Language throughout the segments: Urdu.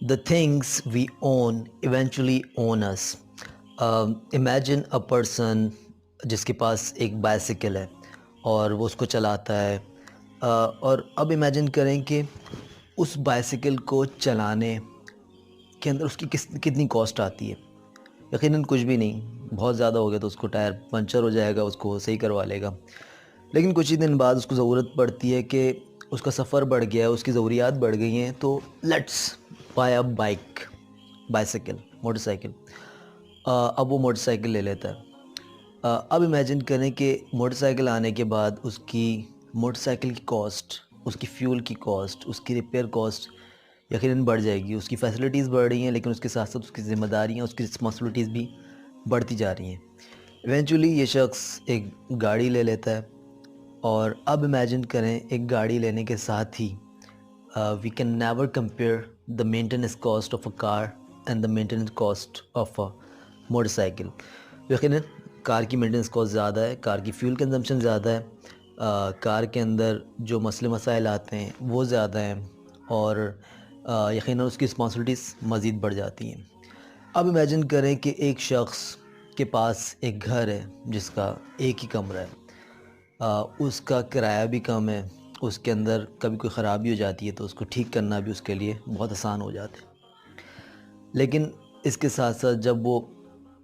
The things we own eventually own us. Imagine a person جس کے پاس ایک بائسیکل ہے اور وہ اس کو چلاتا ہے، اور اب امیجن کریں کہ اس بائسیکل کو چلانے کے اندر اس کی کتنی کاسٹ آتی ہے۔ یقیناً کچھ بھی نہیں، بہت زیادہ ہو گیا تو اس کو ٹائر پنچر ہو جائے گا، اس کو صحیح کروا لے گا، لیکن کچھ ہی دن بعد اس کو ضرورت پڑتی ہے کہ اس کا سفر بڑھ گیا ہے، اس کی ضروریات بڑھ گئی ہیں، تو let's by a bicycle, motor cycle. اب وہ موٹر سائیکل لے لیتا ہے۔ اب امیجن کریں کہ موٹر سائیکل آنے کے بعد اس کی موٹر سائیکل کی کاسٹ، اس کی فیول کی کاسٹ، اس کی ریپیئر کاسٹ یقیناً بڑھ جائے گی۔ اس کی فیسلٹیز بڑھ رہی ہیں، لیکن اس کے ساتھ ساتھ اس کی ذمہ داریاں، اس کی رسپانسبلٹیز بھی بڑھتی جا رہی ہیں۔ ایونچولی یہ شخص ایک گاڑی لے لیتا ہے، اور اب امیجن کریں ایک گاڑی لینے کے ساتھ ہی we can never compare the maintenance cost of a car and the maintenance cost of a motorcycle. یقیناً کار کی مینٹیننس کاسٹ زیادہ ہے، کار کی فیول کنزمپشن زیادہ ہے، کار کے اندر جو مسئلے مسائل آتے ہیں وہ زیادہ ہیں، اور یقیناً اس کی رسپانسبلٹیز مزید بڑھ جاتی ہیں۔ اب امیجن کریں کہ ایک شخص کے پاس ایک گھر ہے جس کا ایک ہی کمرہ ہے، اس کا کرایہ بھی کم ہے، اس کے اندر کبھی کوئی خرابی ہو جاتی ہے تو اس کو ٹھیک کرنا بھی اس کے لیے بہت آسان ہو جاتا ہے۔ لیکن اس کے ساتھ ساتھ جب وہ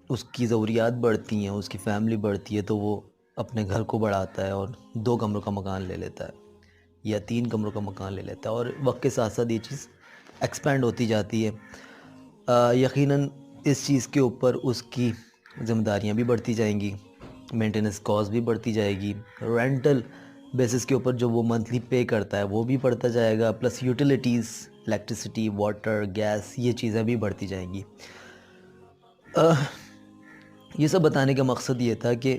اس کی ضروریات بڑھتی ہیں، اس کی فیملی بڑھتی ہے، تو وہ اپنے گھر کو بڑھاتا ہے اور 2 کمروں کا مکان لے لیتا ہے یا 3 کمروں کا مکان لے لیتا ہے، اور وقت کے ساتھ ساتھ یہ چیز ایکسپینڈ ہوتی جاتی ہے۔ یقیناً اس چیز کے اوپر اس کی ذمہ داریاں بھی بڑھتی جائیں گی، مینٹیننس کاسٹ بھی بڑھتی جائے گی، رینٹل بیسس کے اوپر جو وہ منتھلی پے کرتا ہے وہ بھی بڑھتا جائے گا، plus utilities, electricity, water, gas, یہ چیزیں بھی بڑھتی جائیں گی۔ یہ سب بتانے کا مقصد یہ تھا کہ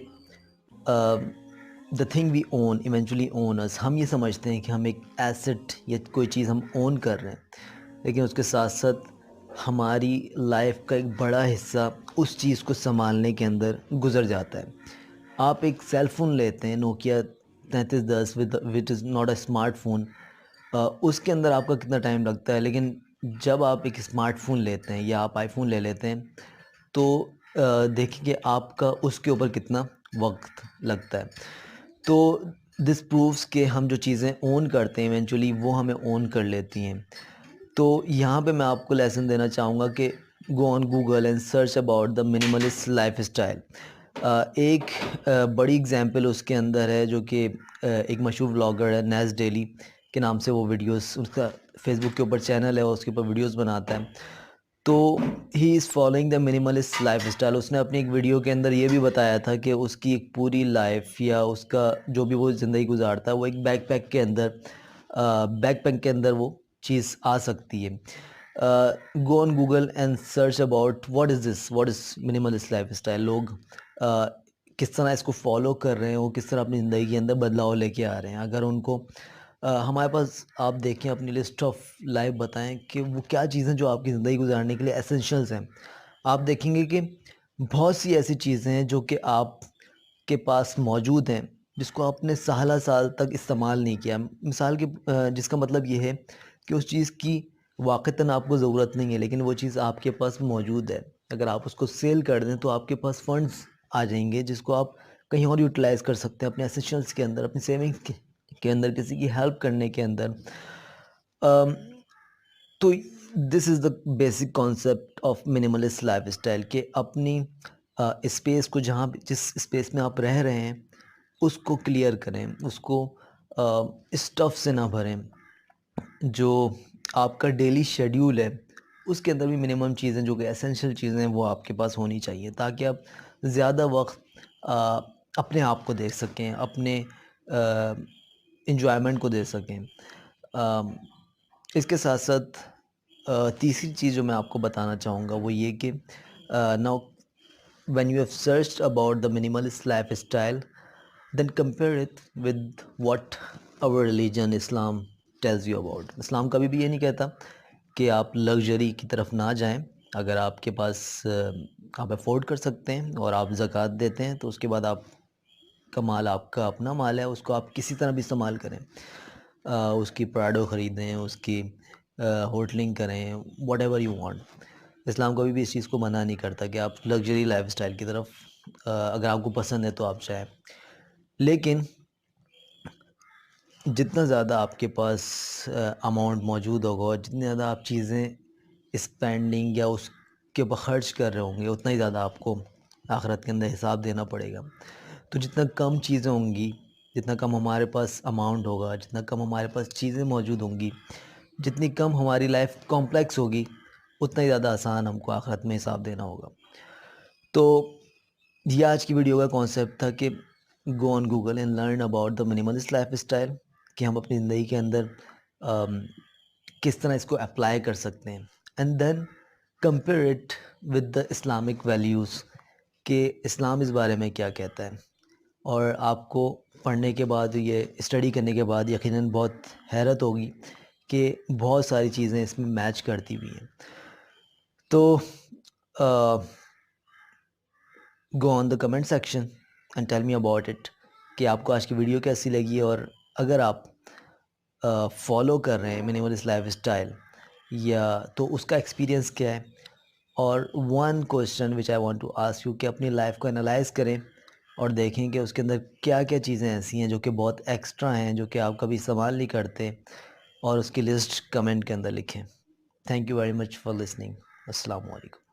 the thing we own eventually اون اس۔ ہم یہ سمجھتے ہیں کہ ہم ایک ایسٹ یا کوئی چیز ہم اون کر رہے ہیں، لیکن اس کے ساتھ ساتھ ہماری لائف کا ایک بڑا حصہ اس چیز کو سنبھالنے کے اندر گزر جاتا ہے۔ آپ ایک سیل فون لیتے ہیں، Nokia 3310 which is not a smartphone, اس کے اندر آپ کا کتنا ٹائم لگتا ہے، لیکن جب آپ ایک اسمارٹ فون لیتے ہیں یا آپ آئی فون لے لیتے ہیں تو دیکھیں کہ آپ کا اس کے اوپر کتنا وقت لگتا ہے۔ تو دس پروفس کہ ہم جو چیزیں اون کرتے ہیں ایونچولی وہ ہمیں اون کر لیتی ہیں۔ تو یہاں پہ میں آپ کو لیسن دینا چاہوں گا کہ go on Google and search about the minimalist lifestyle. ایک بڑی اگزامپل اس کے اندر ہے جو کہ ایک مشہور ولاگر ہے، نیز ڈیلی کے نام سے وہ ویڈیوز، اس کا فیس بک کے اوپر چینل ہے، اس کے اوپر ویڈیوز بناتا ہے۔ تو he is following the minimalist lifestyle. اس نے اپنی ایک ویڈیو کے اندر یہ بھی بتایا تھا کہ اس کی ایک پوری لائف یا اس کا جو بھی وہ زندگی گزارتا ہے وہ ایک بیک پیک کے اندر وہ چیز آ سکتی ہے۔ Go on Google and search about what is minimalist lifestyle. لوگ کس طرح اس کو فالو کر رہے ہیں، وہ کس طرح اپنی زندگی کے اندر بدلاؤ لے کے آ رہے ہیں۔ اگر ان کو ہمارے پاس آپ دیکھیں اپنی لسٹ آف لائف بتائیں کہ وہ کیا چیزیں جو آپ کی زندگی گزارنے کے لیے ایسنشلز ہیں، آپ دیکھیں گے کہ بہت سی ایسی چیزیں ہیں جو کہ آپ کے پاس موجود ہیں جس کو آپ نے سالہ سال تک استعمال نہیں کیا۔ مثال کے جس کا مطلب یہ ہے کہ اس چیز کی واقعتاً آپ کو ضرورت نہیں ہے، لیکن وہ چیز آپ کے پاس موجود ہے۔ اگر آپ اس کو سیل کر دیں تو آپ کے پاس فنڈز آ جائیں گے جس کو آپ کہیں اور یوٹیلائز کر سکتے ہیں، اپنے ایسنشلز کے اندر، اپنی سیونگز کے اندر، کسی کی ہیلپ کرنے کے اندر۔ تو this is the basic concept of minimalist lifestyle, کہ اپنی اسپیس کو، جہاں جس اسپیس میں آپ رہ رہے ہیں اس کو کلیئر کریں، اس کو اسٹف سے نہ بھریں۔ جو آپ کا ڈیلی شیڈیول ہے اس کے اندر بھی منیمم چیزیں جو کہ ایسنشل چیزیں ہیں وہ آپ کے پاس ہونی چاہیے، تاکہ آپ زیادہ وقت اپنے آپ کو دے سکیں، اپنے انجوائمنٹ کو دے سکیں۔ اس کے ساتھ ساتھ تیسری چیز جو میں آپ کو بتانا چاہوں گا وہ یہ کہ now when you have searched about the minimalist lifestyle, then compare it with what our religion Islam tells you about. اسلام کبھی بھی یہ نہیں کہتا کہ آپ لگژری کی طرف نہ جائیں۔ اگر آپ کے پاس آپ افورڈ کر سکتے ہیں اور آپ زکوٰۃ دیتے ہیں تو اس کے بعد آپ کا مال آپ کا اپنا مال ہے، اس کو آپ کسی طرح بھی استعمال کریں، اس کی پراڈو خریدیں، اس کی ہوٹلنگ کریں، واٹ ایور یو وانٹ۔ اسلام کبھی بھی اس چیز کو منع نہیں کرتا کہ آپ لگژری لائف اسٹائل کی طرف اگر آپ کو پسند ہے تو آپ جائیں، لیکن جتنا زیادہ آپ کے پاس اماؤنٹ موجود ہوگا اور جتنی زیادہ آپ چیزیں اسپینڈنگ یا اس کے اوپر خرچ کر رہے ہوں گے، اتنا ہی زیادہ آپ کو آخرت کے اندر حساب دینا پڑے گا۔ تو جتنا کم چیزیں ہوں گی، جتنا کم ہمارے پاس اماؤنٹ ہوگا، جتنا کم ہمارے پاس چیزیں موجود ہوں گی، جتنی کم ہماری لائف کمپلیکس ہوگی، اتنا ہی زیادہ آسان ہم کو آخرت میں حساب دینا ہوگا۔ تو یہ آج کی ویڈیو کا کانسیپٹ تھا کہ go on Google and learn about the minimalist lifestyle, کہ ہم اپنی زندگی کے اندر کس طرح اس کو اپلائی کر سکتے ہیں، and then compare it with the Islamic values, کہ اسلام اس بارے میں کیا کہتا ہے۔ اور آپ کو پڑھنے کے بعد، یہ اسٹڈی کرنے کے بعد یقیناً بہت حیرت ہوگی کہ بہت ساری چیزیں اس میں میچ کرتی ہوئی ہیں۔ تو go on the comment section and tell me about it کہ آپ کو آج کی ویڈیو کیسی لگی، اور اگر آپ فالو کر رہے ہیں منیملسٹ لائف اسٹائل یا تو اس کا ایکسپیرینس کیا ہے۔ اور one question which I want to ask you, کہ اپنی لائف کو انالائز کریں اور دیکھیں کہ اس کے اندر کیا کیا چیزیں ایسی ہیں جو کہ بہت ایکسٹرا ہیں، جو کہ آپ کبھی استعمال نہیں کرتے، اور اس کی لسٹ کمنٹ کے اندر لکھیں۔ Thank you very much for listening. السلام علیکم۔